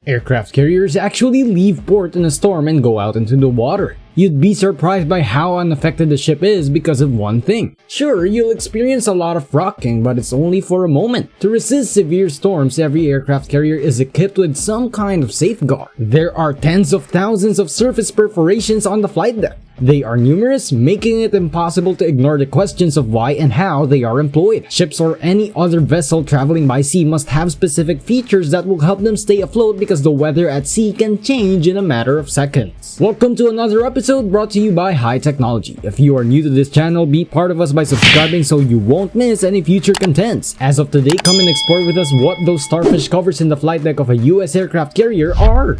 Aircraft carriers actually leave port in a storm and go out into the water. You'd be surprised by how unaffected the ship is because of one thing. Sure, you'll experience a lot of rocking, but it's only for a moment. To resist severe storms, every aircraft carrier is equipped with some kind of safeguard. There are tens of thousands of surface perforations on the flight deck. They are numerous, making it impossible to ignore the questions of why and how they are employed. Ships or any other vessel traveling by sea must have specific features that will help them stay afloat because the weather at sea can change in a matter of seconds. Welcome to another episode brought to you by High Technology. If you are new to this channel, be part of us by subscribing so you won't miss any future contents. As of today, come and explore with us what those starfish covers in the flight deck of a US aircraft carrier are.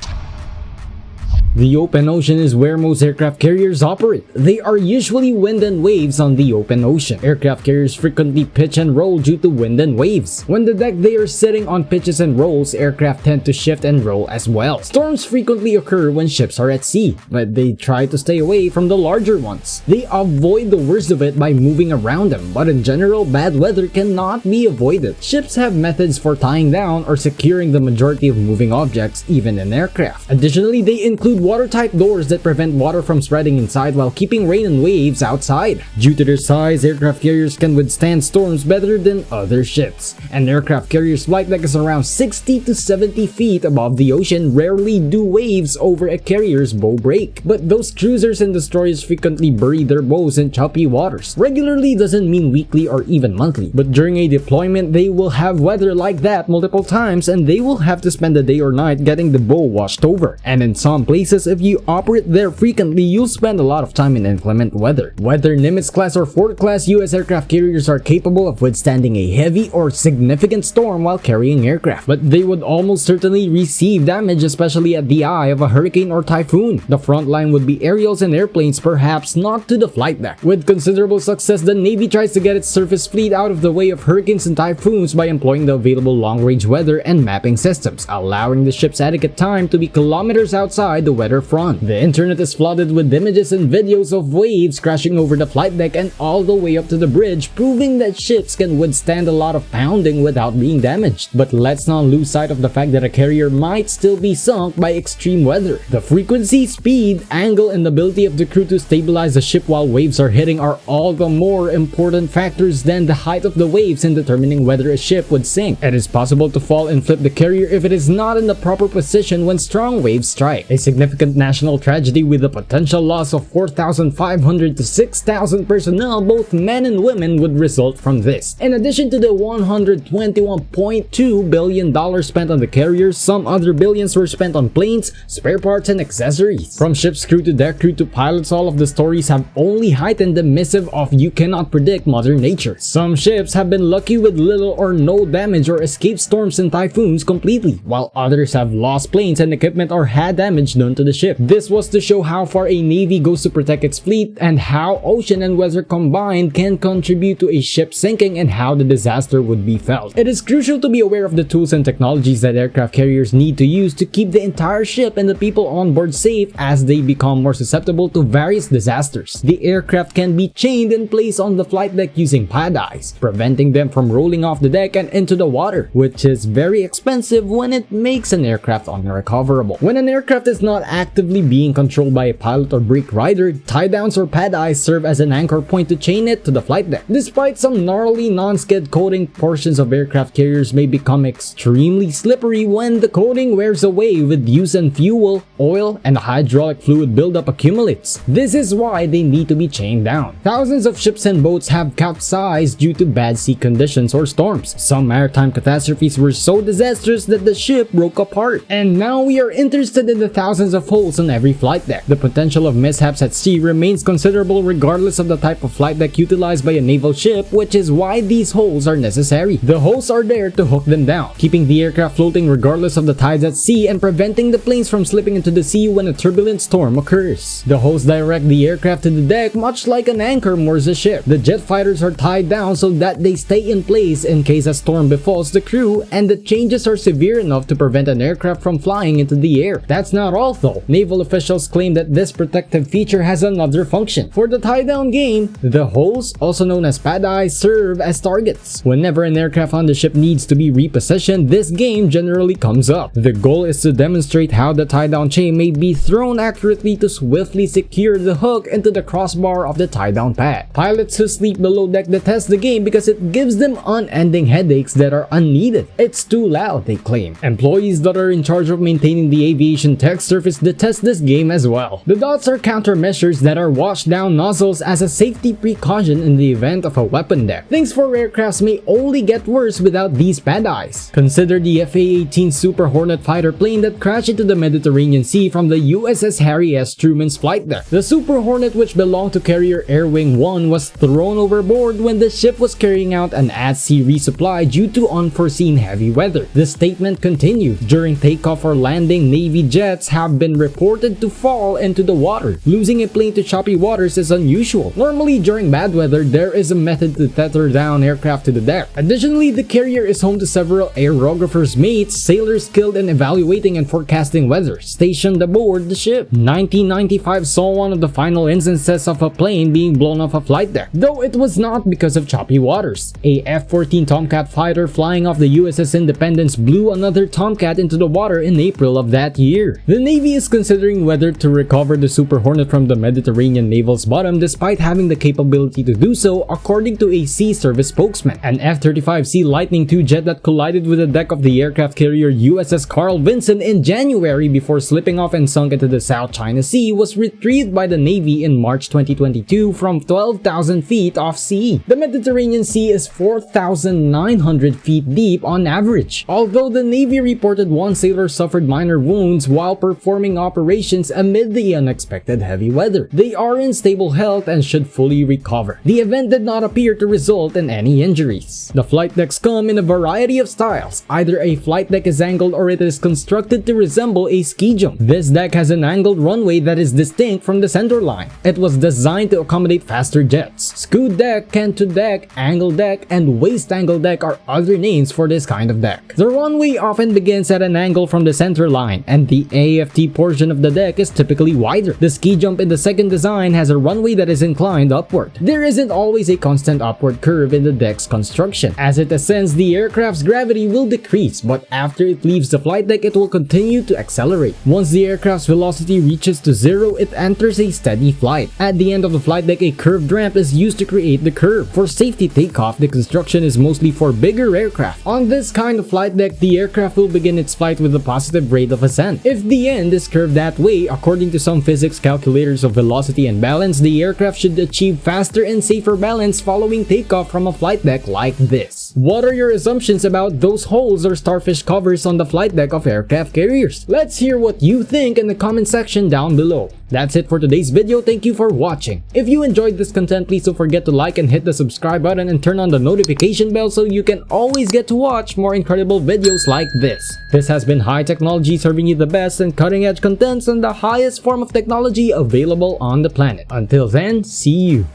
The open ocean is where most aircraft carriers operate. They are usually wind and waves on the open ocean. Aircraft carriers frequently pitch and roll due to wind and waves. When the deck they are sitting on pitches and rolls, aircraft tend to shift and roll as well. Storms frequently occur when ships are at sea, but they try to stay away from the larger ones. They avoid the worst of it by moving around them, but in general, bad weather cannot be avoided. Ships have methods for tying down or securing the majority of moving objects, even in aircraft. Additionally, they include watertight doors that prevent water from spreading inside while keeping rain and waves outside. Due to their size, aircraft carriers can withstand storms better than other ships. An aircraft carrier's flight deck is around 60 to 70 feet above the ocean. Rarely do waves over a carrier's bow break, but those cruisers and destroyers frequently bury their bows in choppy waters. Regularly doesn't mean weekly or even monthly, but during a deployment they will have weather like that multiple times and they will have to spend the day or night getting the bow washed over. And in some places, if you operate there frequently, you'll spend a lot of time in inclement weather. Whether Nimitz class or Ford class US aircraft carriers are capable of withstanding a heavy or significant storm while carrying aircraft, but they would almost certainly receive damage, especially at the eye of a hurricane or typhoon. The front line would be aerials and airplanes, perhaps not to the flight deck. With considerable success, the Navy tries to get its surface fleet out of the way of hurricanes and typhoons by employing the available long-range weather and mapping systems, allowing the ship's adequate time to be kilometers outside the weather front. The internet is flooded with images and videos of waves crashing over the flight deck and all the way up to the bridge, proving that ships can withstand a lot of pounding without being damaged. But let's not lose sight of the fact that a carrier might still be sunk by extreme weather. The frequency, speed, angle, and ability of the crew to stabilize the ship while waves are hitting are all the more important factors than the height of the waves in determining whether a ship would sink. It is possible to fall and flip the carrier if it is not in the proper position when strong waves strike. A significant national tragedy with the potential loss of 4,500 to 6,000 personnel, both men and women, would result from this. In addition to the $121.2 billion spent on the carriers, some other billions were spent on planes, spare parts, and accessories. From ship's crew to deck crew to pilots, all of the stories have only heightened the missive of you cannot predict Mother Nature. Some ships have been lucky with little or no damage or escaped storms and typhoons completely, while others have lost planes and equipment or had damage done to the ship. This was to show how far a navy goes to protect its fleet and how ocean and weather combined can contribute to a ship sinking and how the disaster would be felt. It is crucial to be aware of the tools and technologies that aircraft carriers need to use to keep the entire ship and the people on board safe as they become more susceptible to various disasters. The aircraft can be chained and placed on the flight deck using pad eyes, preventing them from rolling off the deck and into the water, which is very expensive when it makes an aircraft unrecoverable. When an aircraft is not actively being controlled by a pilot or brake rider, tie downs or pad eyes serve as an anchor point to chain it to the flight deck. Despite some gnarly non-skid coating, portions of aircraft carriers may become extremely slippery when the coating wears away with use and fuel, oil, and hydraulic fluid buildup accumulates. This is why they need to be chained down. Thousands of ships and boats have capsized due to bad sea conditions or storms. Some maritime catastrophes were so disastrous that the ship broke apart. And now we are interested in the thousands of holes on every flight deck. The potential of mishaps at sea remains considerable regardless of the type of flight deck utilized by a naval ship, which is why these holes are necessary. The holes are there to hook them down, keeping the aircraft floating regardless of the tides at sea and preventing the planes from slipping into the sea when a turbulent storm occurs. The holes direct the aircraft to the deck much like an anchor moors a ship. The jet fighters are tied down so that they stay in place in case a storm befalls the crew, and the changes are severe enough to prevent an aircraft from flying into the air. That's not all, though. Naval officials claim that this protective feature has another function. For the tie-down game, the holes, also known as pad eyes, serve as targets. Whenever an aircraft on the ship needs to be repositioned, this game generally comes up. The goal is to demonstrate how the tie-down chain may be thrown accurately to swiftly secure the hook into the crossbar of the tie-down pad. Pilots who sleep below deck detest the game because it gives them unending headaches that are unneeded. It's too loud, they claim. Employees that are in charge of maintaining the aviation tech surface detest this game as well. The dots are countermeasures that are washed down nozzles as a safety precaution in the event of a weapon deck. Things for aircrafts may only get worse without these pad eyes. Consider the FA-18 Super Hornet fighter plane that crashed into the Mediterranean Sea from the USS Harry S. Truman's flight deck. The Super Hornet, which belonged to carrier Air Wing 1, was thrown overboard when the ship was carrying out an at-sea resupply due to unforeseen heavy weather. The statement continued, during takeoff or landing, Navy jets have been reported to fall into the water. Losing a plane to choppy waters is unusual. Normally, during bad weather, there is a method to tether down aircraft to the deck. Additionally, the carrier is home to several aerographers' mates, sailors skilled in evaluating and forecasting weather, stationed aboard the ship. 1995 saw one of the final instances of a plane being blown off a flight deck, though it was not because of choppy waters. A F-14 Tomcat fighter flying off the USS Independence blew another Tomcat into the water in April of that year. The Navy is considering whether to recover the Super Hornet from the Mediterranean naval's bottom despite having the capability to do so, according to a Sea Service spokesman. An F-35C Lightning II jet that collided with the deck of the aircraft carrier USS Carl Vinson in January before slipping off and sunk into the South China Sea was retrieved by the Navy in March 2022 from 12,000 feet off sea. The Mediterranean Sea is 4,900 feet deep on average. Although the Navy reported one sailor suffered minor wounds while performing operations amid the unexpected heavy weather, they are in stable health and should fully recover. The event did not appear to result in any injuries. The flight decks come in a variety of styles. Either a flight deck is angled or it is constructed to resemble a ski jump. This deck has an angled runway that is distinct from the center line. It was designed to accommodate faster jets. Scoot deck, canto deck, angle deck, and waist angle deck are other names for this kind of deck. The runway often begins at an angle from the center line, and the AFT portion of the deck is typically wider. The ski jump in the second design has a runway that is inclined upward. There isn't always a constant upward curve in the deck's construction. As it ascends, the aircraft's gravity will decrease, but after it leaves the flight deck, it will continue to accelerate. Once the aircraft's velocity reaches to zero, it enters a steady flight. At the end of the flight deck, a curved ramp is used to create the curve. For safety takeoff, the construction is mostly for bigger aircraft. On this kind of flight deck, the aircraft will begin its flight with a positive rate of ascent. If the end is curved that way, according to some physics calculators of velocity and balance, the aircraft should achieve faster and safer balance following takeoff from a flight deck like this. What are your assumptions about those holes or starfish covers on the flight deck of aircraft carriers? Let's hear what you think in the comment section down below. That's it for today's video. Thank you for watching. If you enjoyed this content, please don't forget to like and hit the subscribe button and turn on the notification bell so you can always get to watch more incredible videos like this. This has been High Technology, serving you the best and cutting edge contents and the highest form of technology available on the planet. Until then, see you.